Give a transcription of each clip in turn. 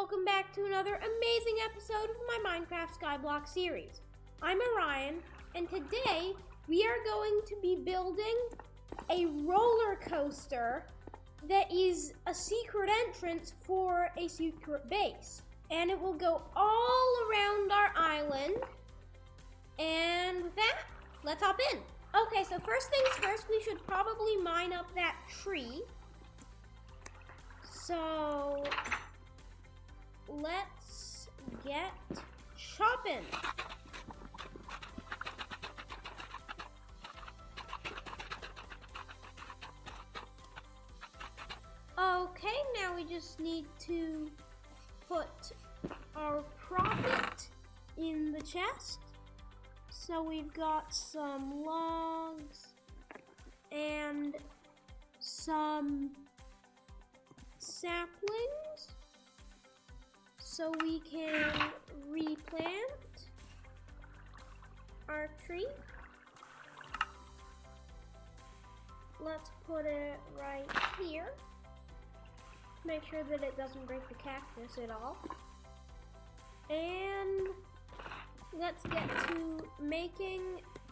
welcome back to another amazing episode of my Minecraft Skyblock series. I'm Orion, and today we are going to be building a roller coaster that is a secret entrance for a secret base. And it will go all around our island. And with that, let's hop in. Okay, so first things first, we should probably mine up that tree. So let's get shopping. Okay, now we just need to put our profit in the chest. So we've got some logs and some saplings so we can replant our tree. Let's put it right here. Make sure that it doesn't break the cactus at all. And let's get to making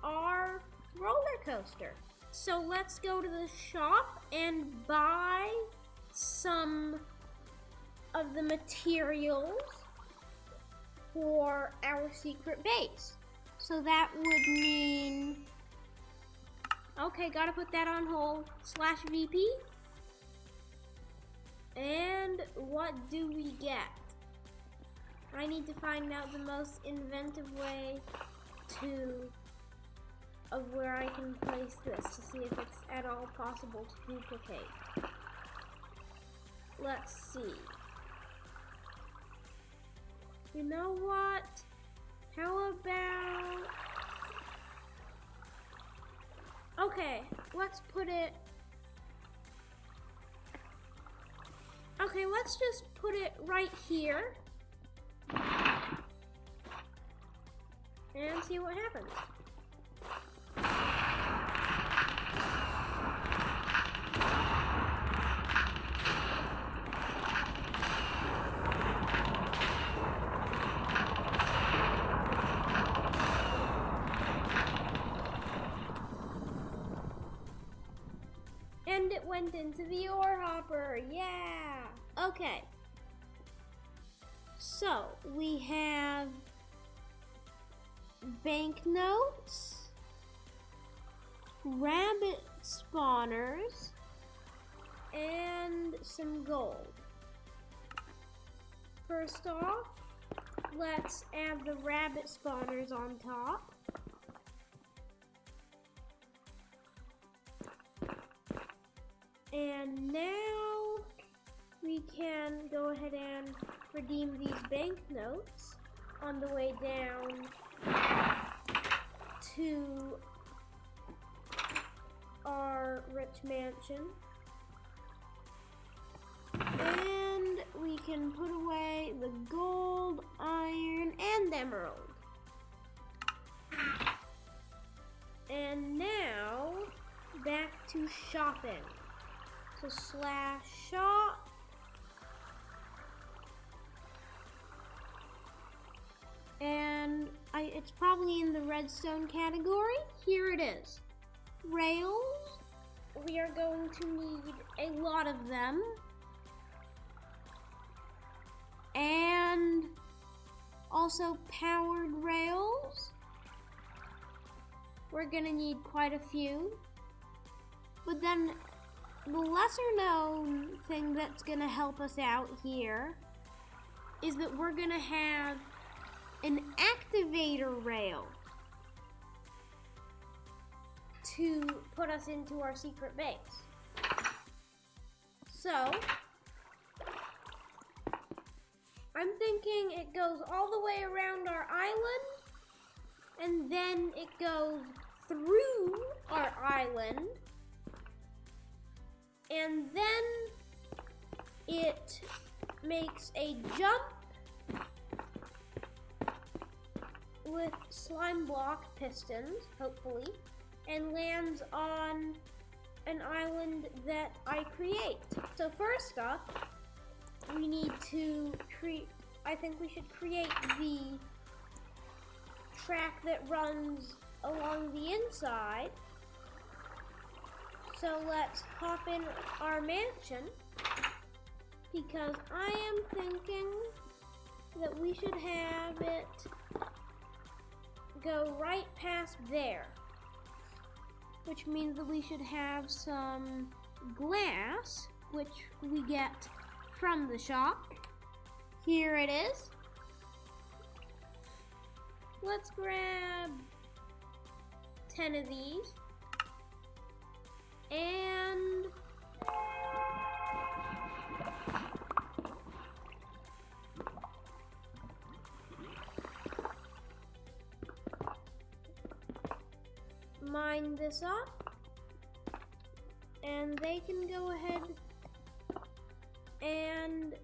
our roller coaster. So let's go to the shop and buy some of the materials for our secret base. So that would mean, okay, gotta put that on hold, /VP. And what do we get? I need to find out the most inventive way of where I can place this to see if it's at all possible to duplicate. Let's see. You know what? How about... Okay, let's put it... Okay, let's just put it right here. And see what happens. And it went into the ore hopper, yeah! Okay. So, we have banknotes, rabbit spawners, and some gold. First off, let's add the rabbit spawners on top. And now we can go ahead and redeem these banknotes on the way down to our rich mansion. And we can put away the gold, iron, and emerald. And now, back to shopping. So /shop. And it's probably in the redstone category. Here it is. Rails. We are going to need a lot of them. And also powered rails. We're gonna need quite a few. But then the lesser known thing that's gonna help us out here is that we're gonna have an activator rail to put us into our secret base. So, I'm thinking it goes all the way around our island, and then it goes through our island, and then it makes a jump with slime block pistons, hopefully, and lands on an island that I create. So first up, we need to create, I think we should create the track that runs along the inside. So let's hop in our mansion, because I am thinking that we should have it go right past there, which means that we should have some glass, which we get from the shop. Here it is. Let's grab 10 of these and mine this up, and they can go ahead and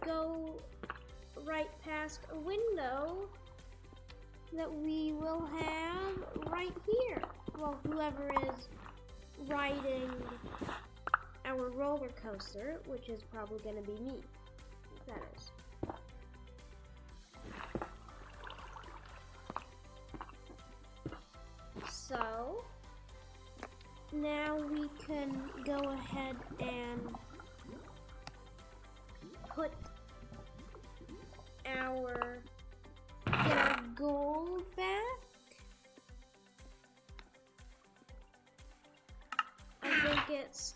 go right past a window that we will have right here. Well, whoever is riding our roller coaster, which is probably going to be me. That is. So, now we can go ahead and put get our gold back. I think it's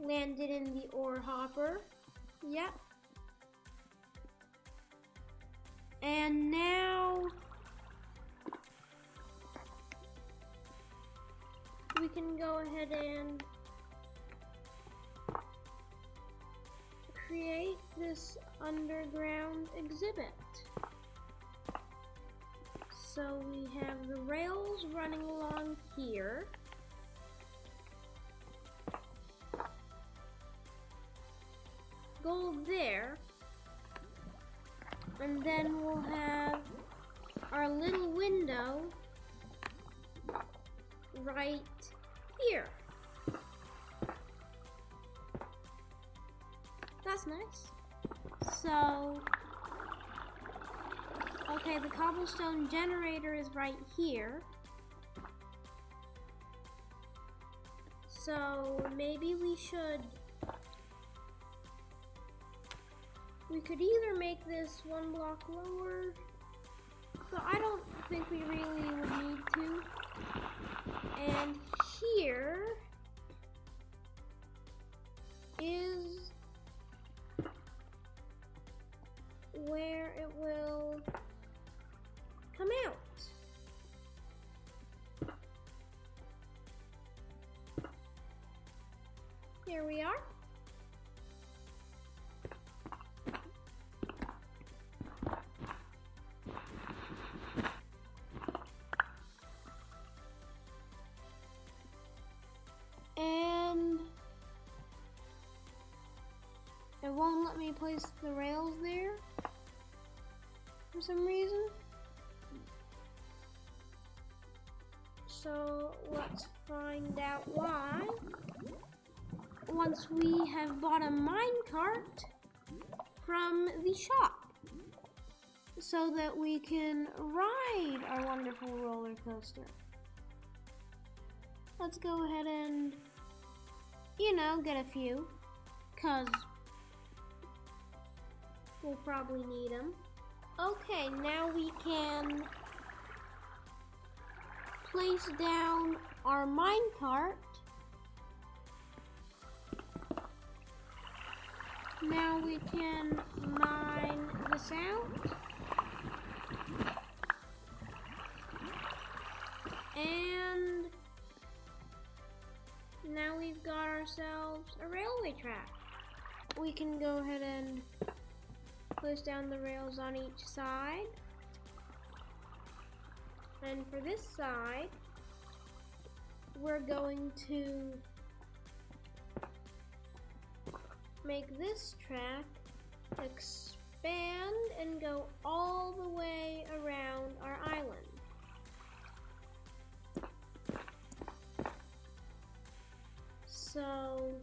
landed in the ore hopper. Yep. And now we can go ahead and create this underground exhibit. So we have the rails running along here. Gold there. And then we'll have our little window right here. That's nice. So, okay, the cobblestone generator is right here. So maybe we could either make this one block lower, but I don't think we really would need to. And here is where it will come out. Here we are. And it won't let me place the rails there for some reason. So let's find out why once we have bought a minecart from the shop, so that we can ride our wonderful roller coaster. Let's go ahead and, get a few, cause we'll probably need them. Okay, now we can place down our minecart. Now we can mine this out. And now we've got ourselves a railway track. We can go ahead and place down the rails on each side. And for this side, we're going to make this track expand and go all the way around our island. So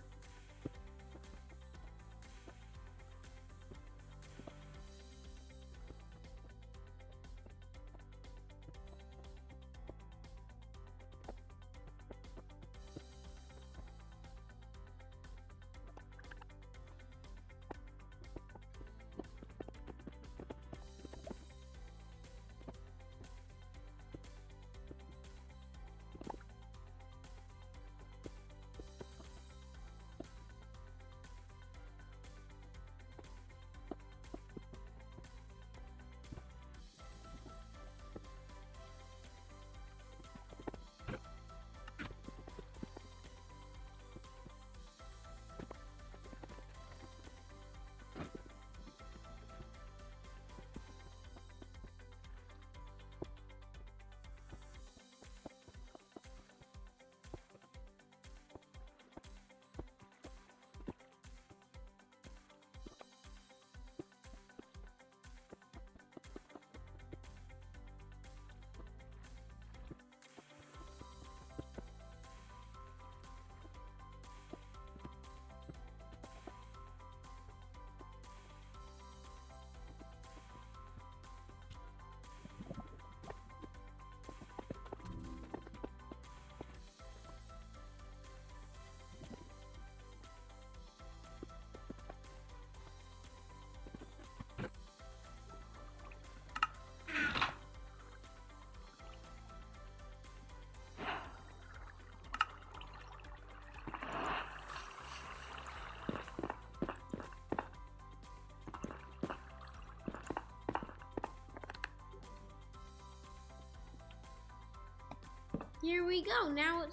Here we go. Now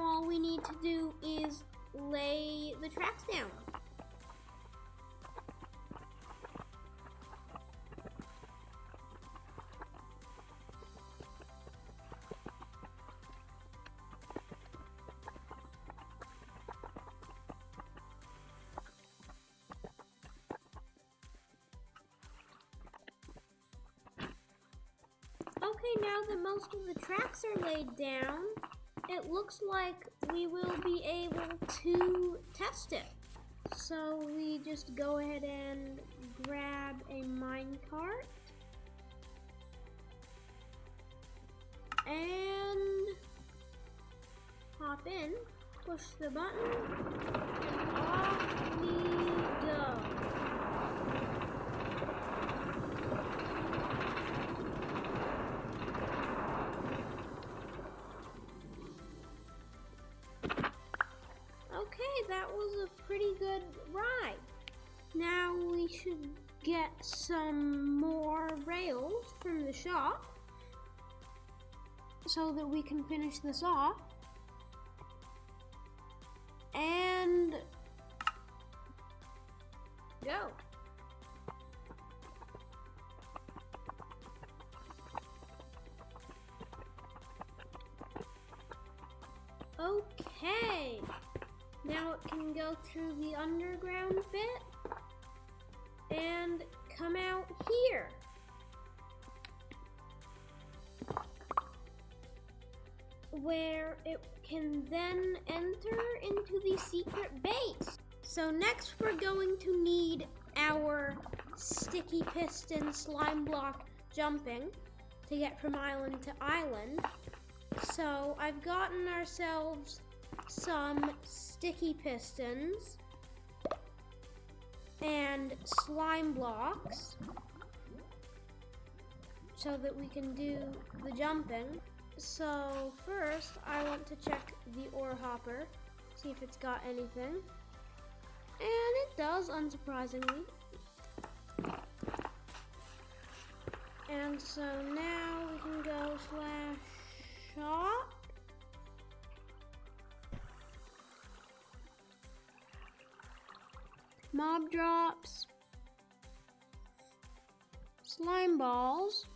all we need to do is lay the tracks down. Okay, now that most of the tracks are laid down, it looks like we will be able to test it. So we just go ahead and grab a minecart and hop in, push the button, and off we go. Okay, that was a pretty good ride. Now we should get some more rails from the shop so that we can finish this off. And go. Okay. Now it can go through the underground bit and come out here. Where it can then enter into the secret base. So next we're going to need our sticky piston slime block jumping to get from island to island. So I've gotten ourselves some sticky pistons and slime blocks so that we can do the jumping. So first I want to check the ore hopper, see if it's got anything. And it does, unsurprisingly. And so now we can go /shop. Mob drops. Slime balls.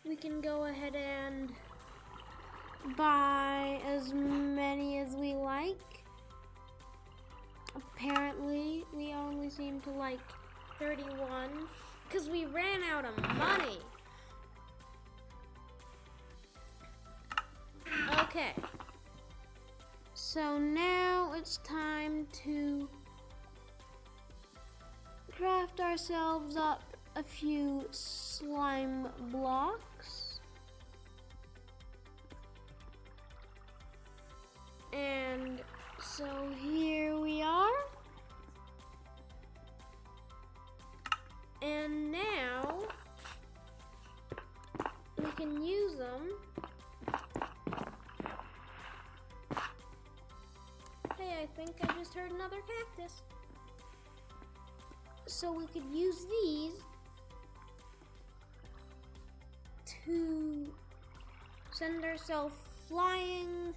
We can go ahead and buy as many as we like. Apparently, we only seem to like 31 because we ran out of money. Okay. So now it's time to craft ourselves up a few slime blocks. And so here we are. And now we can use them. Hey, I think I just heard another cactus. So we could use these to send ourselves flying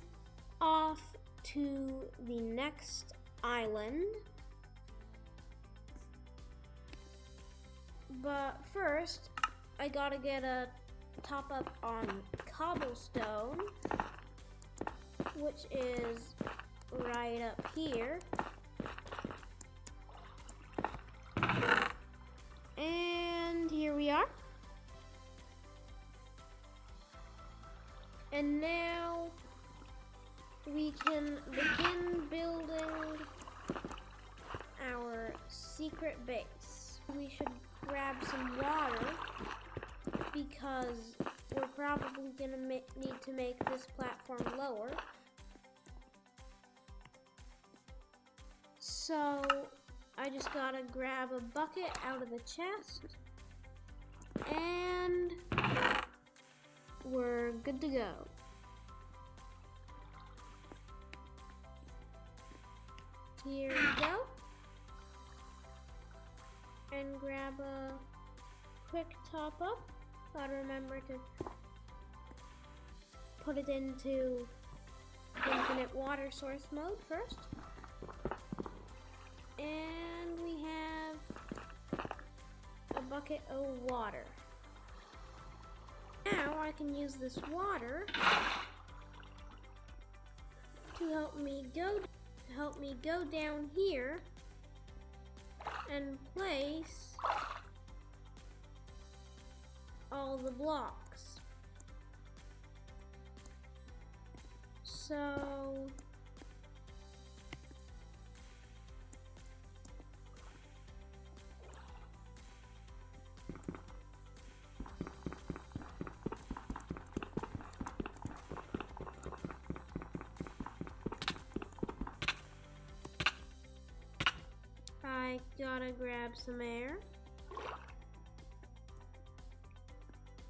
off to the next island. But first, I gotta get a top up on cobblestone, which is right up here. And here we are. And now we can begin building our secret base. We should grab some water because we're probably gonna need to make this platform lower. So I just gotta grab a bucket out of the chest and we're good to go. Here we go. and grab a quick top up. Gotta remember to put it into infinite water source mode first. And we have a bucket of water. Now I can use this water to help me go down here and place all the blocks. So I gotta grab some air.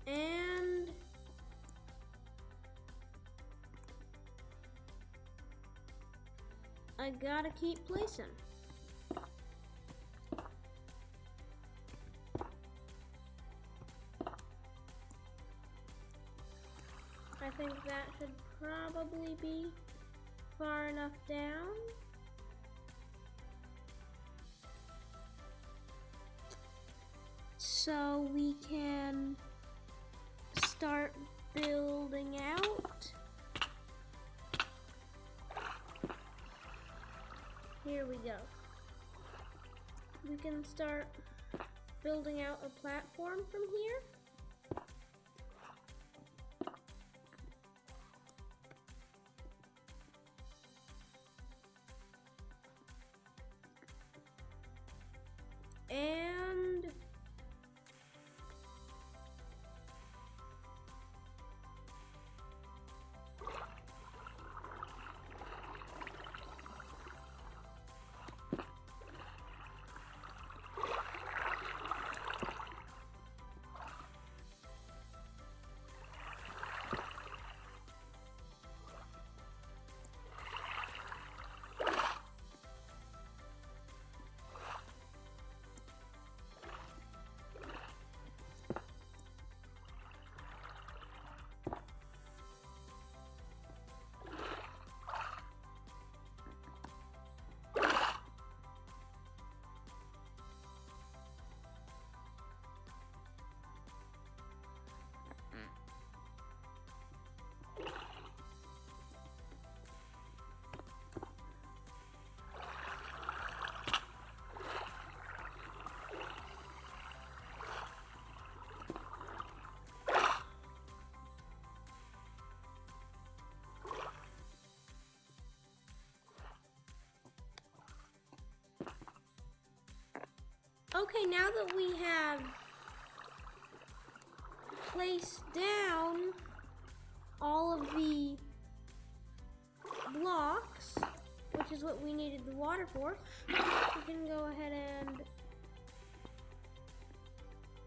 And I gotta keep placing. I think that should probably be far enough down. So we can start building out. Here we go. We can start building out a platform from here. And okay, now that we have placed down all of the blocks, which is what we needed the water for, we can go ahead and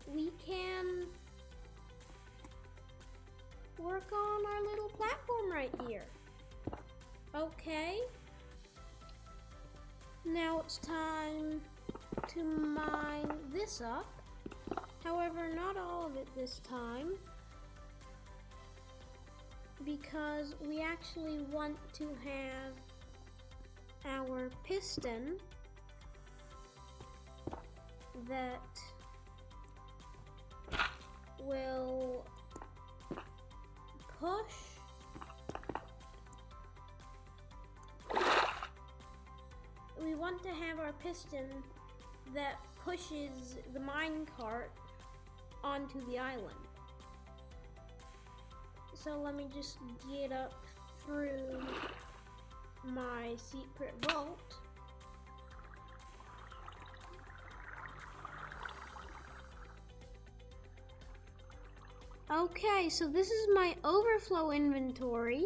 we can work on our little platform right here. Okay. Now it's time to mine this up. However, not all of it this time, because we actually want to have our piston that will push we want to have our piston that pushes the minecart onto the island. So let me just get up through my secret vault. Okay, so this is my overflow inventory.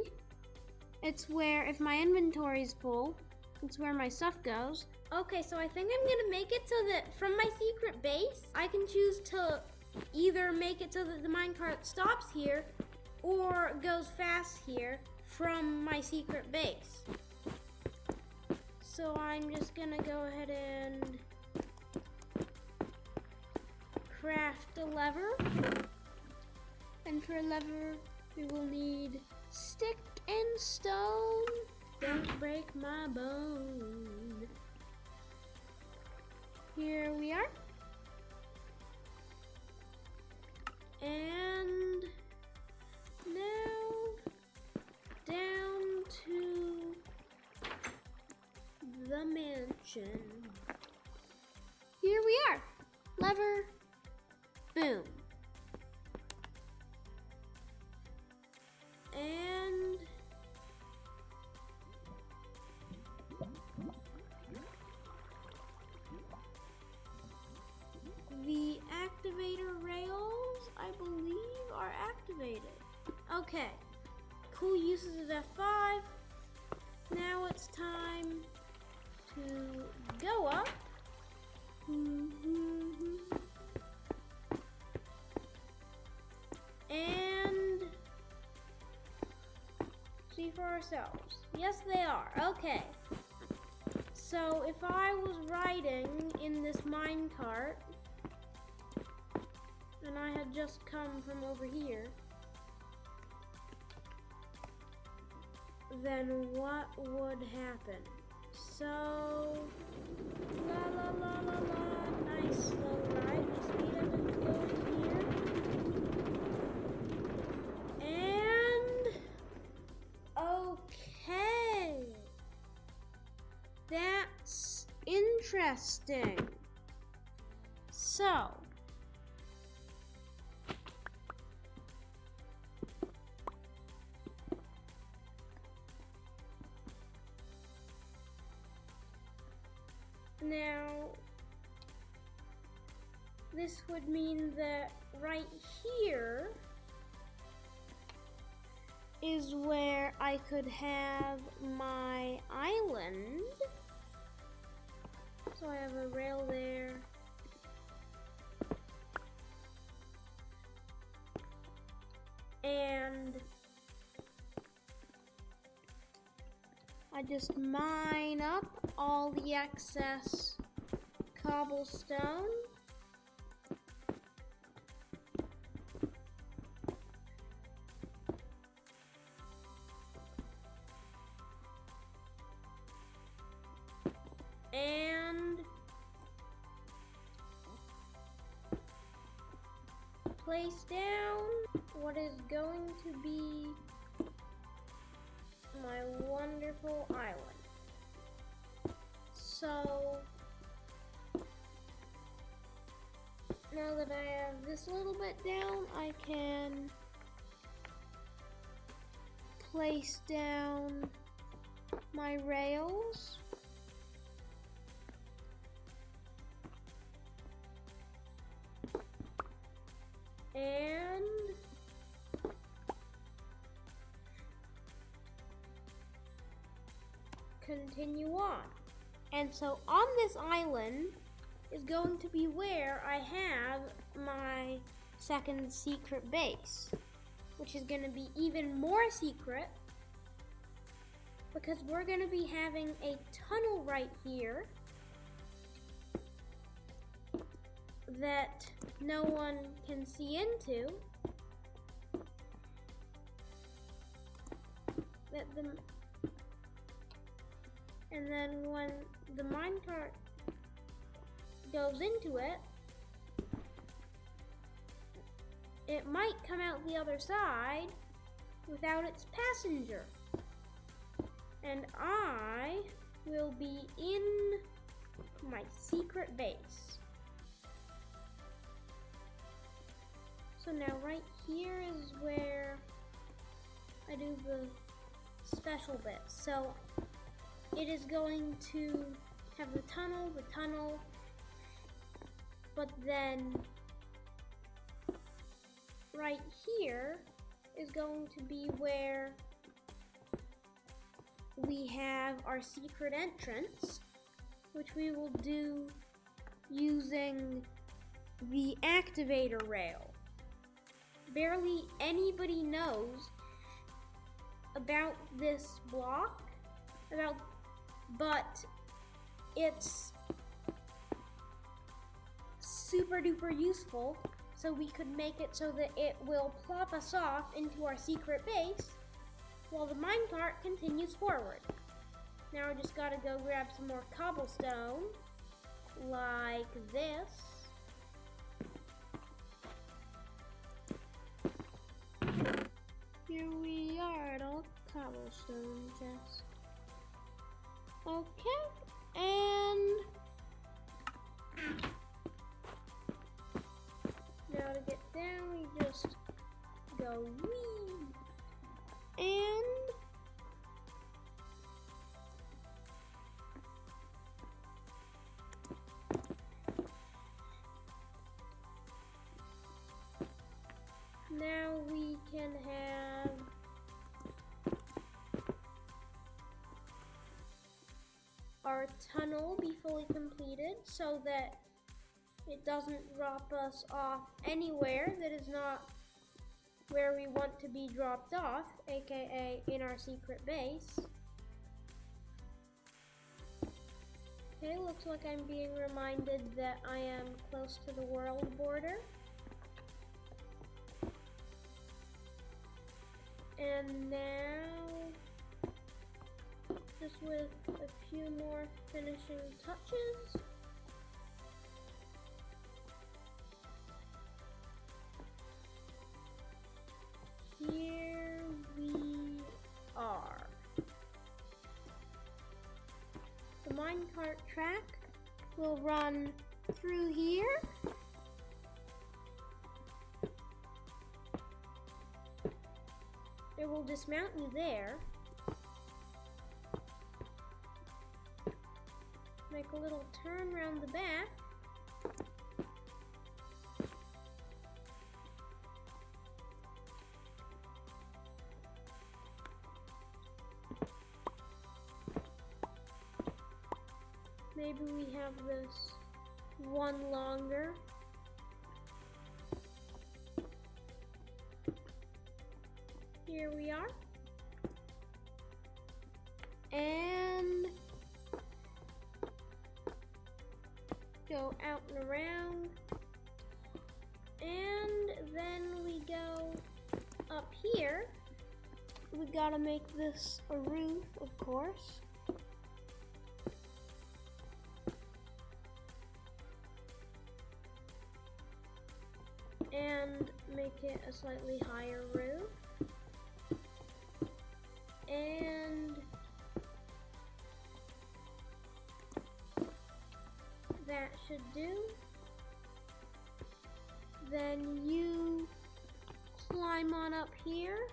It's where, if my inventory is full, it's where my stuff goes. Okay, so I think I'm gonna make it so that from my secret base, I can choose to either make it so that the minecart stops here or goes fast here from my secret base. So I'm just gonna go ahead and craft a lever. And for a lever, we will need stick and stone. Don't break my bone. Here we are. And now down to the mansion. Here we are. Lever, boom. And the activator rails, I believe, are activated. Okay, cool uses of F5. Now it's time to go up. And see for ourselves. Yes, they are. Okay. So if I was riding in this minecart, and I had just come from over here, then what would happen? So, la la la la la, nice slow ride. My speed up and go in here. And, okay. That's interesting. So, now, this would mean that right here is where I could have my island. So I have a rail there. And I just mine up all the excess cobblestone. And place down what is going to be my wonderful island. So now that I have this little bit down, I can place down my rails. And continue on. And so on this island is going to be where I have my second secret base, which is going to be even more secret because we're going to be having a tunnel right here that no one can see into. And then when the minecart goes into it, it might come out the other side without its passenger. And I will be in my secret base. So now right here is where I do the special bit. So it is going to have the tunnel, but then right here is going to be where we have our secret entrance, which we will do using the activator rail. Barely anybody knows about this block, but it's super duper useful, so we could make it so that it will plop us off into our secret base while the minecart continues forward. Now I just gotta go grab some more cobblestone, like this. Here we are at all cobblestone chest. Okay, and now to get down, we just go wee, and now we can have our tunnel be fully completed so that it doesn't drop us off anywhere that is not where we want to be dropped off, aka in our secret base. Okay, looks like I'm being reminded that I am close to the world border. And now, just with a few more finishing touches, here we are. The minecart track will run through here. It will dismount you there. Make a little turn around the back. Maybe we have this one longer. Here we are. And go out and around. And then we go up here. We gotta make this a roof, of course. And make it a slightly higher roof. And that should do. Then you climb on up here.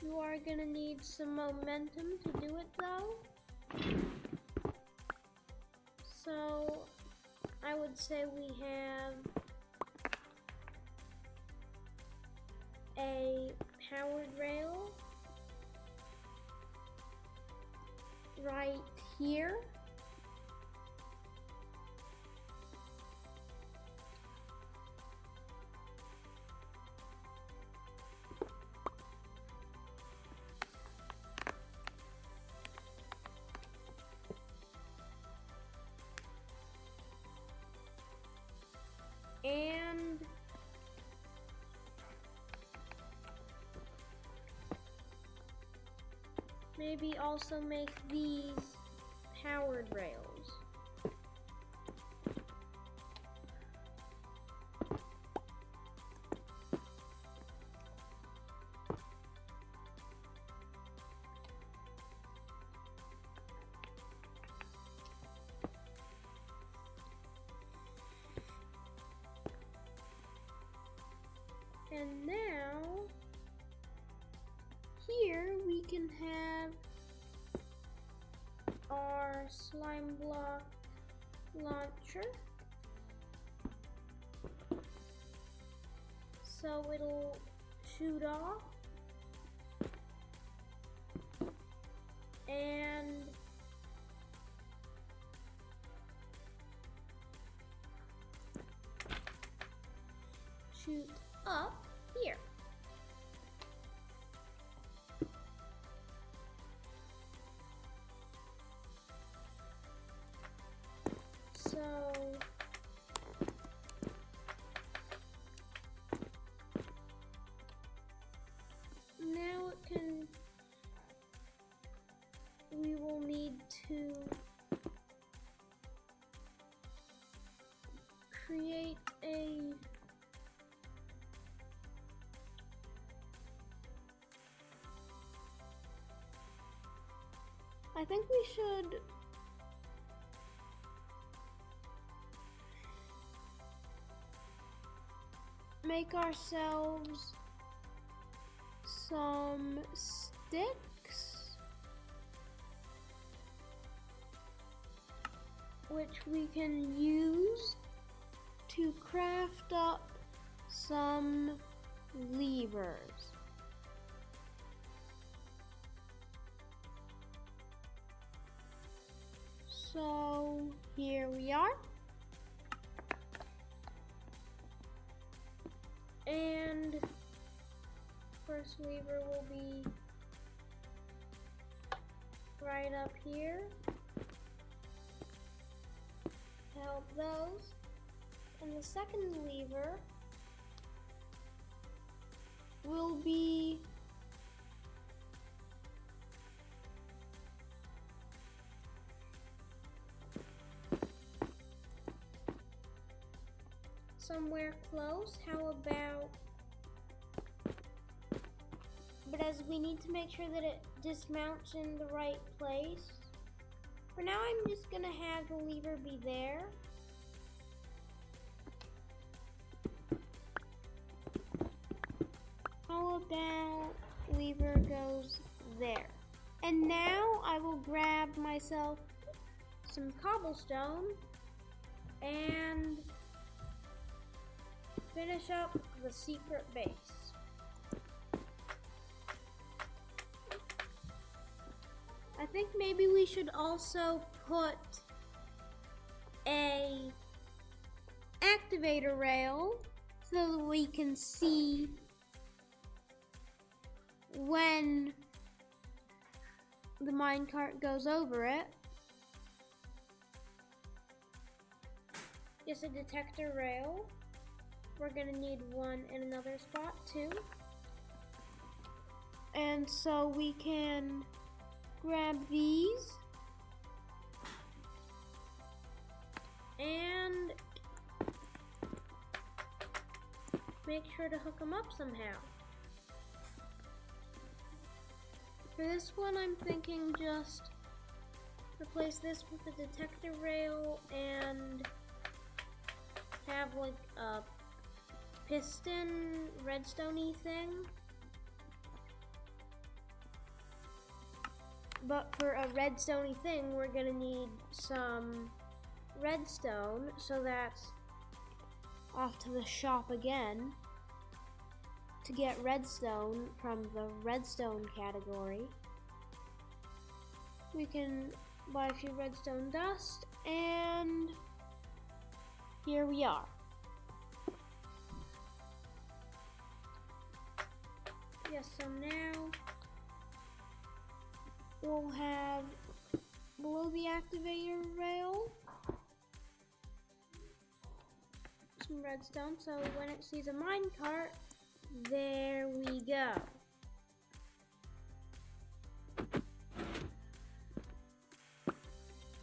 You are gonna need some momentum to do it though. So I would say we have a powered rail right here. And maybe also make these powered rails. And now, here we can have our slime block launcher. So it'll shoot off and shoot up here. So I think we should make ourselves some sticks, which we can use to craft up some levers. So here we are. And first lever will be right up here to help those. And the second lever will be somewhere close. How about, but as we need to make sure that it dismounts in the right place. For now, I'm just gonna have the lever be there. How about lever goes there? And now I will grab myself some cobblestone and finish up the secret base. I think maybe we should also put a activator rail so that we can see when the minecart goes over it. Just a detector rail. We're gonna need one in another spot too. And so we can grab these and make sure to hook them up somehow. For this one, I'm thinking just replace this with a detector rail and have like a piston redstone-y thing. But for a redstone-y thing, we're gonna need some redstone, so that's off to the shop again to get redstone from the redstone category. We can buy a few redstone dust, and here we are. Yes, so now we'll have below the activator rail some redstone, so when it sees a minecart, there we go.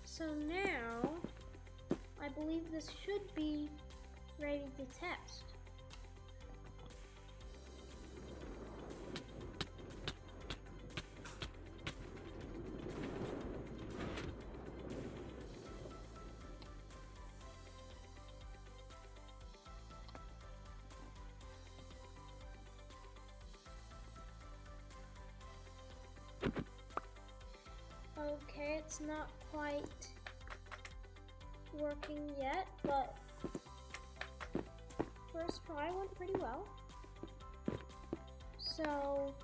So now, I believe this should be ready to test. Okay, it's not quite working yet, but first try went pretty well. So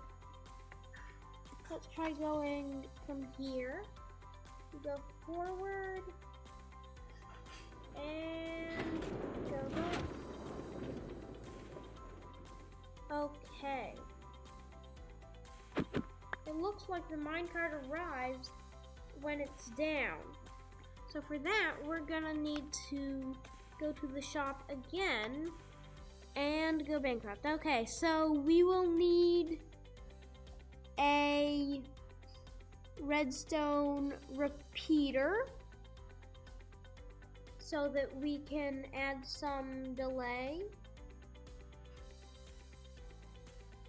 let's try going from here. We go forward and go up. Okay. It looks like the minecart arrives when it's down. So for that, we're gonna need to go to the shop again and go bankrupt. Okay, so we will need a redstone repeater so that we can add some delay.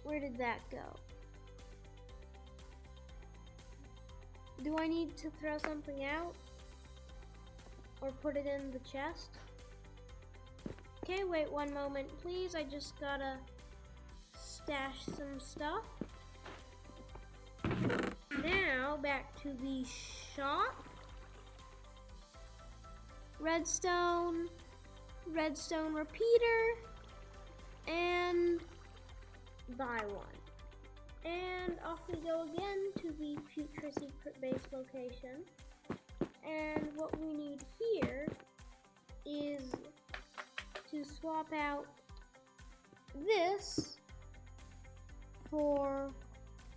Where did that go? Do I need to throw something out? Or put it in the chest? Okay, wait one moment, please. I just gotta stash some stuff. Now, back to the shop. Redstone repeater, and buy one. And off we go again to the future secret base location. And what we need here is to swap out this for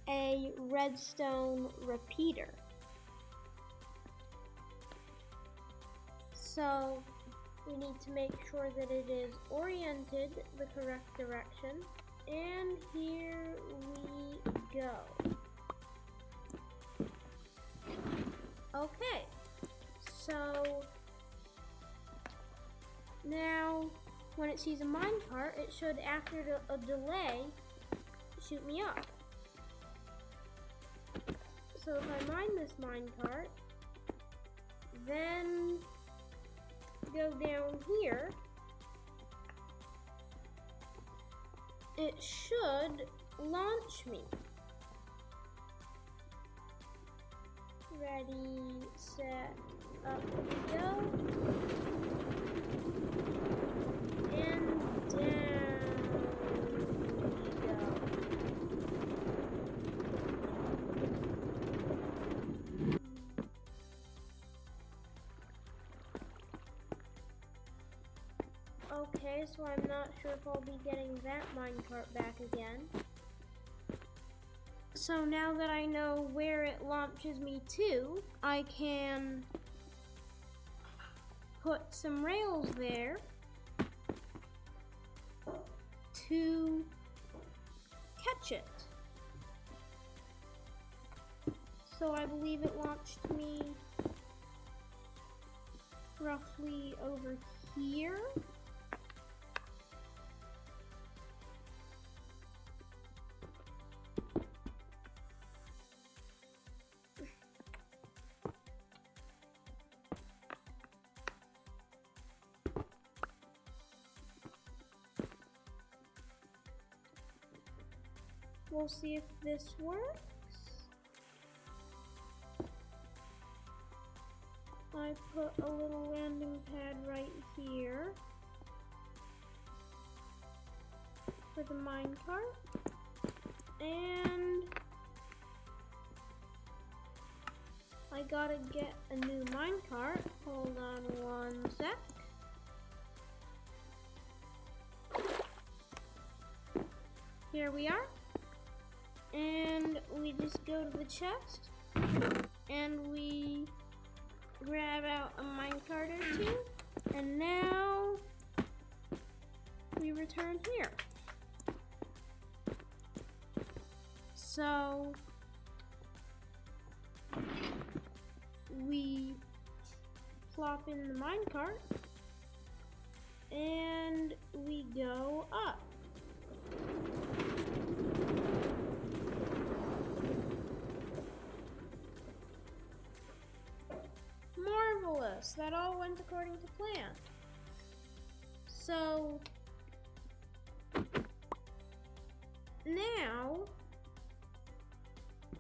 a redstone repeater. So we need to make sure that it is oriented the correct direction. And here we go. Okay, so now when it sees a minecart, it should, after a delay, shoot me up. So if I mine this minecart, then go down here, it should launch me. Ready, set, up we go. And down we go. Okay, so I'm not sure if I'll be getting that minecart back again. So now that I know where it launches me to, I can put some rails there to catch it. So I believe it launched me roughly over here. We'll see if this works. I put a little landing pad right here for the minecart. And I gotta get a new minecart. Hold on one sec. Here we are. And we just go to the chest and we grab out a minecart or two, and now we return here. So we plop in the minecart and we go up. Marvelous! That all went according to plan. So now,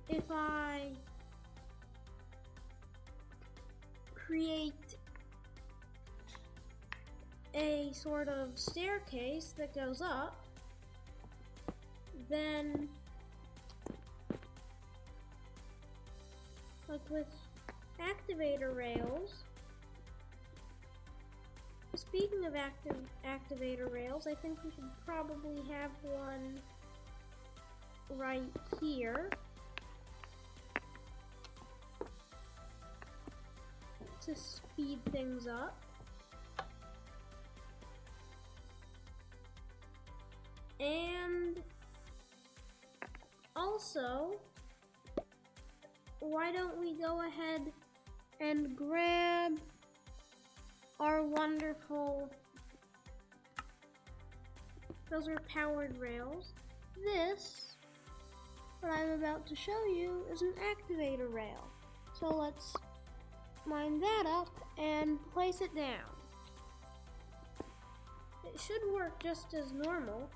if I create a sort of staircase that goes up, then like with activator rails. Speaking of activator rails, I think we should probably have one right here to speed things up. And also, why don't we go ahead and grab our wonderful, those are powered rails. This, what I'm about to show you, is an activator rail. So let's line that up and place it down. It should work just as normal,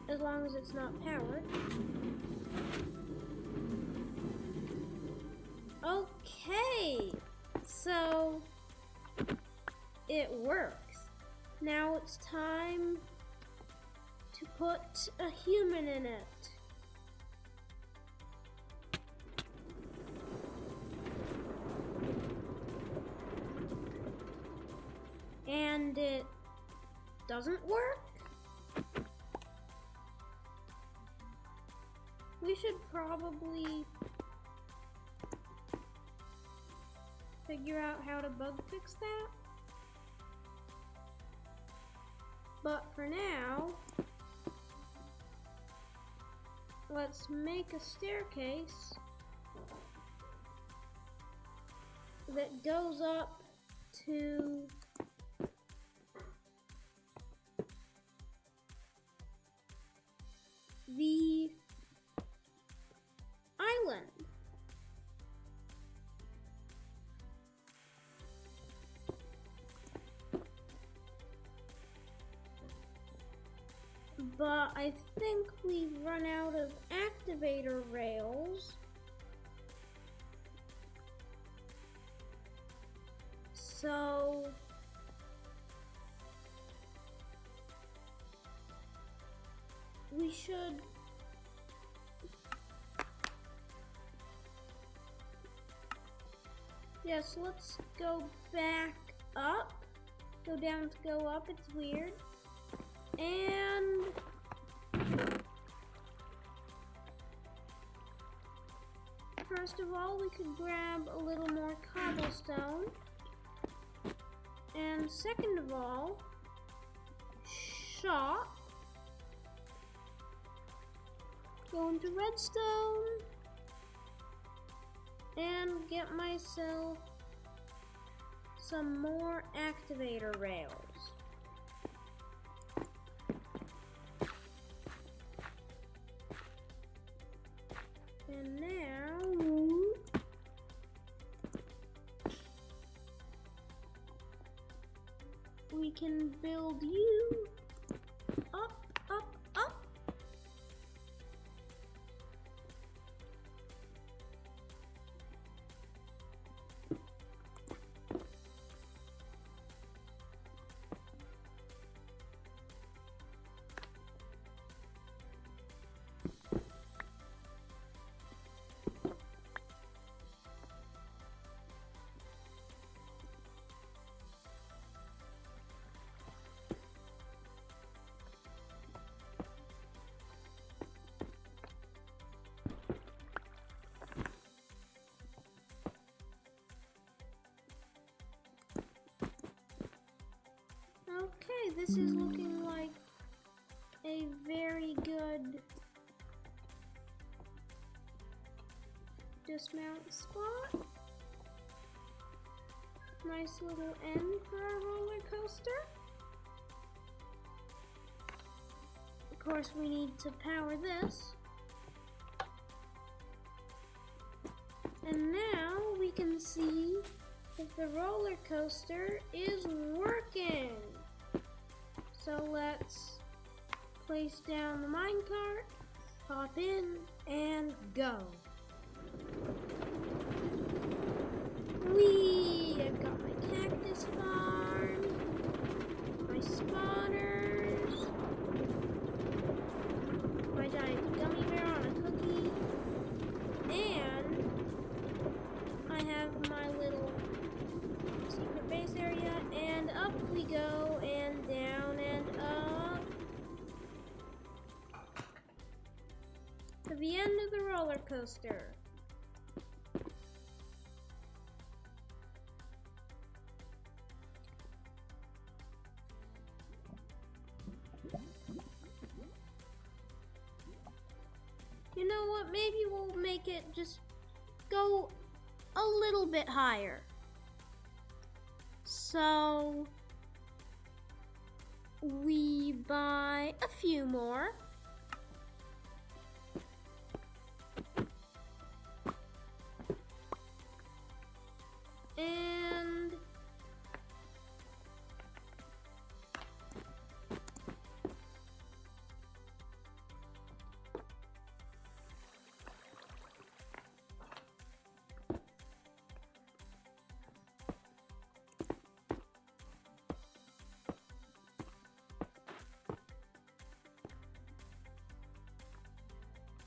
as long as it's not powered. Okay, so it works. Now it's time to put a human in it. And it doesn't work? We should probably figure out how to bug fix that. But for now, let's make a staircase that goes up to the island. But I think we've run out of activator rails. So we should let's go back up. Go down to go up, it's weird. And first of all, we could grab a little more cobblestone. And second of all, shop. Go into redstone and get myself some more activator rails. And now we can build you up, up, up. Okay, this is looking like a very good dismount spot. Nice little end for our roller coaster. Of course, we need to power this. And now we can see if the roller coaster is working. So let's place down the minecart, hop in, and go. Whee! I've got my cactus farm, my spawners, my giant gummy bear on a cookie, and I have my little secret base area, and up we go, and down and up to the end of the roller coaster. You know what, maybe we'll make it just go a little bit higher. So we buy a few more.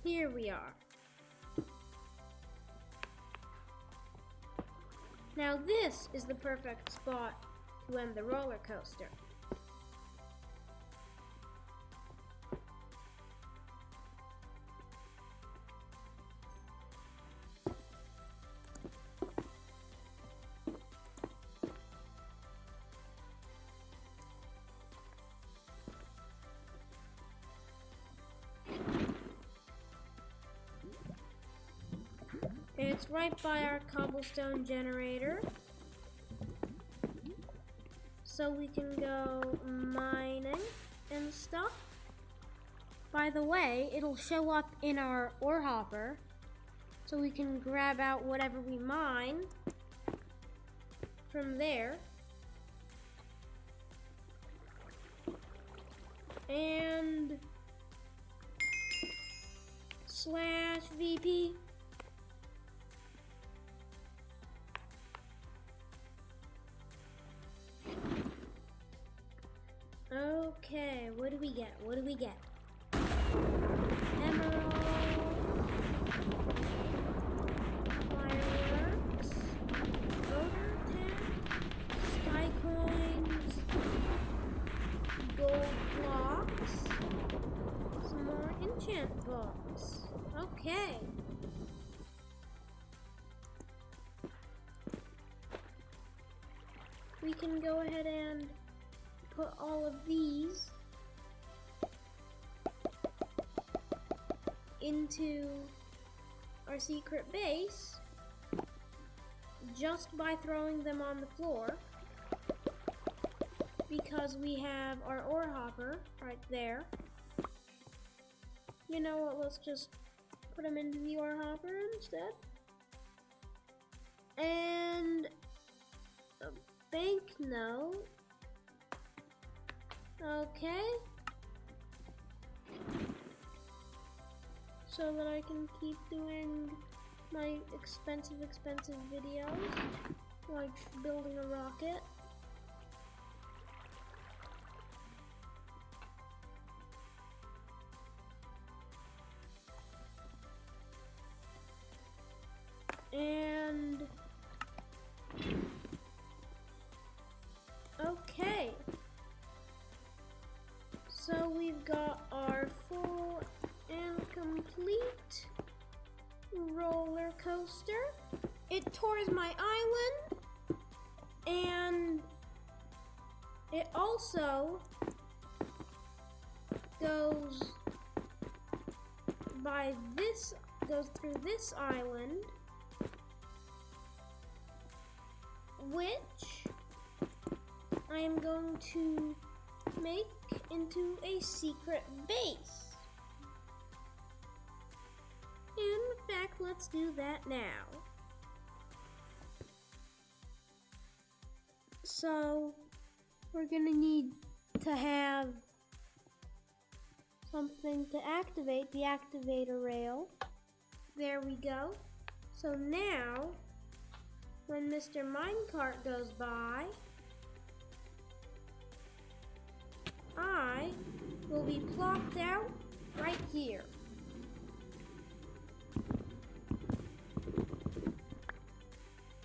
Here we are. Now this is the perfect spot to end the roller coaster. It's right by our cobblestone generator, so we can go mining and stuff. By the way, it'll show up in our ore hopper, so we can grab out whatever we mine from there. And /VP. Okay, what do we get? What do we get? Emerald, fireworks, voter tag, sky coins, gold blocks, some more enchant books. Okay. We can go ahead and put all of these into our secret base just by throwing them on the floor, because we have our ore hopper right there. You know what, let's just put them into the ore hopper instead. And a banknote. Okay. So that I can keep doing my expensive videos, like building a rocket. And okay. So we've got our full and complete roller coaster. It tours my island, and it also goes through this island, which I am going to make into a secret base. In fact, let's do that now. So, we're gonna need to have something to activate the activator rail. There we go. So now, when Mr. Minecart goes by, I will be plopped out right here.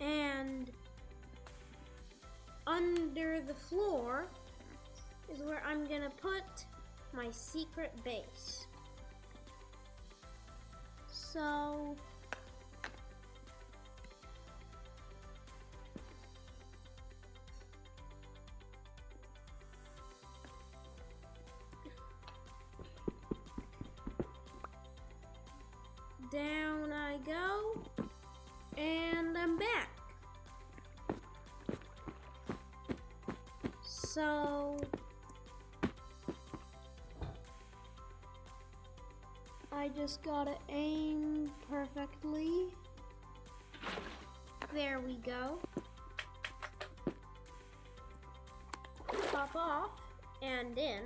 And under the floor is where I'm gonna put my secret base. So down I go, and I'm back. So I just gotta aim perfectly. There we go. Pop off and in.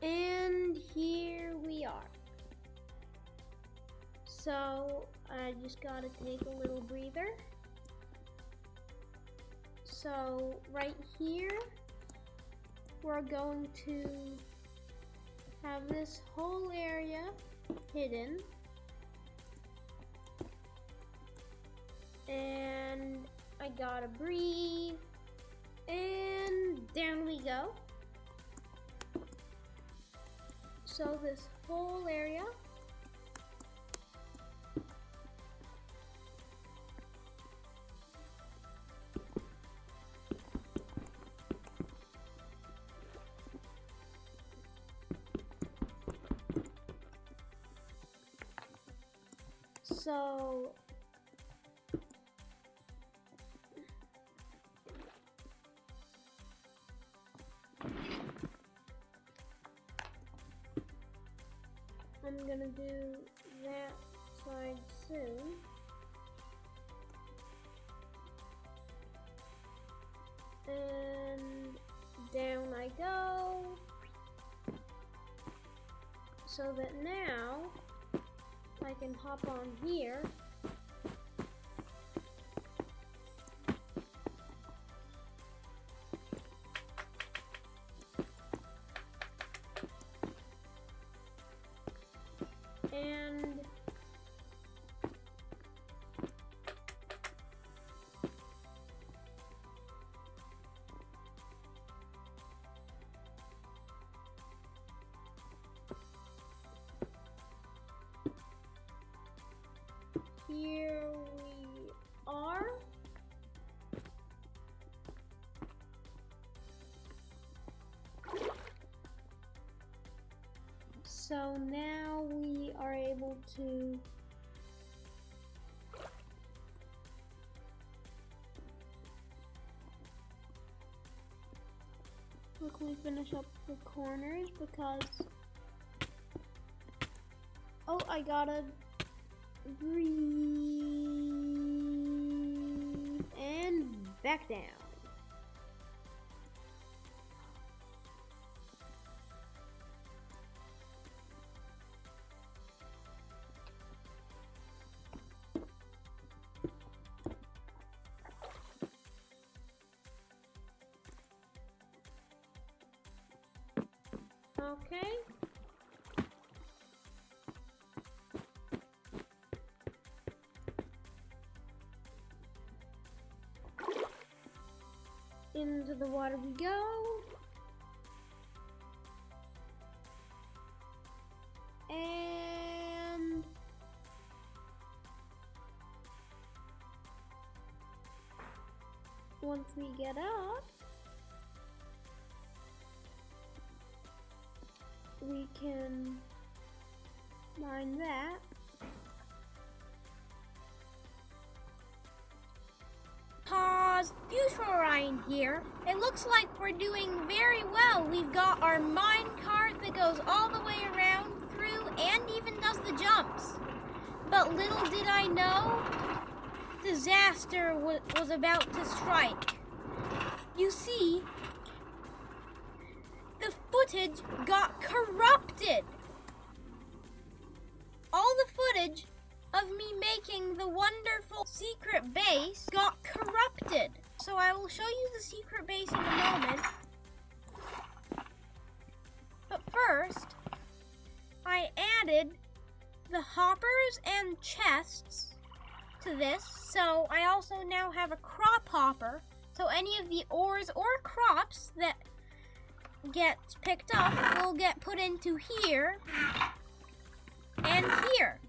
And here we are. So I just gotta take a little breather. So right here, we're going to have have this whole area hidden. And I gotta breathe. And down we go. So this whole area. So I'm gonna do that side soon. And down I go. So that now I can hop on here. And here we are. So now we are able to quickly finish up the corners because I gotta breathe and back down. Okay. Into the water we go. And once we get up, we can mine that. Pause. Future Orion here. It looks like we're doing very well. We've got our mine cart that goes all the way around through and even does the jumps. But little did I know, disaster was about to strike. You see, the footage got corrupted. All the footage of me making the wonderful secret base got corrupted. So I will show you the secret base in a moment. But first, I added the hoppers and chests to this. So I also now have a crop hopper. So any of the ores or crops that gets picked up will get put into here and here.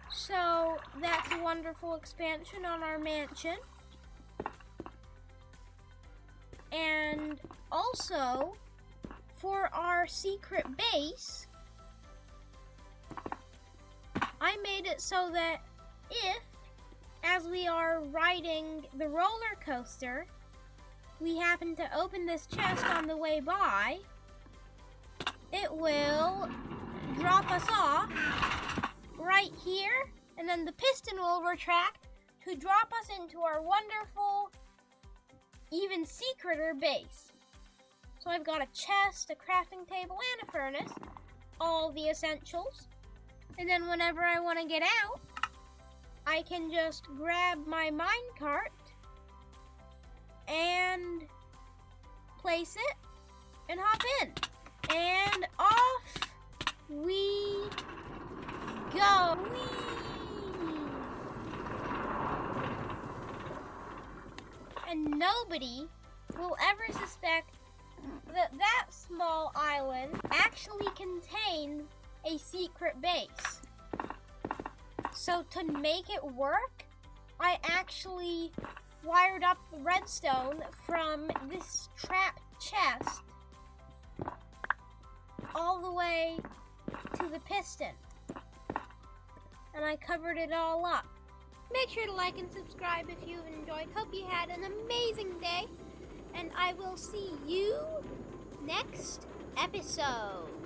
So that's a wonderful expansion on our mansion. And also for our secret base, I made it so that if, as we are riding the roller coaster, we happen to open this chest on the way by, it will drop us off right here, and then the piston will retract to drop us into our wonderful, even secreter base. So I've got a chest, a crafting table, and a furnace, all the essentials. And then whenever I want to get out, I can just grab my minecart and place it and hop we go. Whee! And nobody will ever suspect that that small island actually contains a secret base. So to make it work, I actually wired up the redstone from this trap chest all the way to the piston. And I covered it all up. Make sure to like and subscribe if you've enjoyed. Hope you had an amazing day. And I will see you next episode.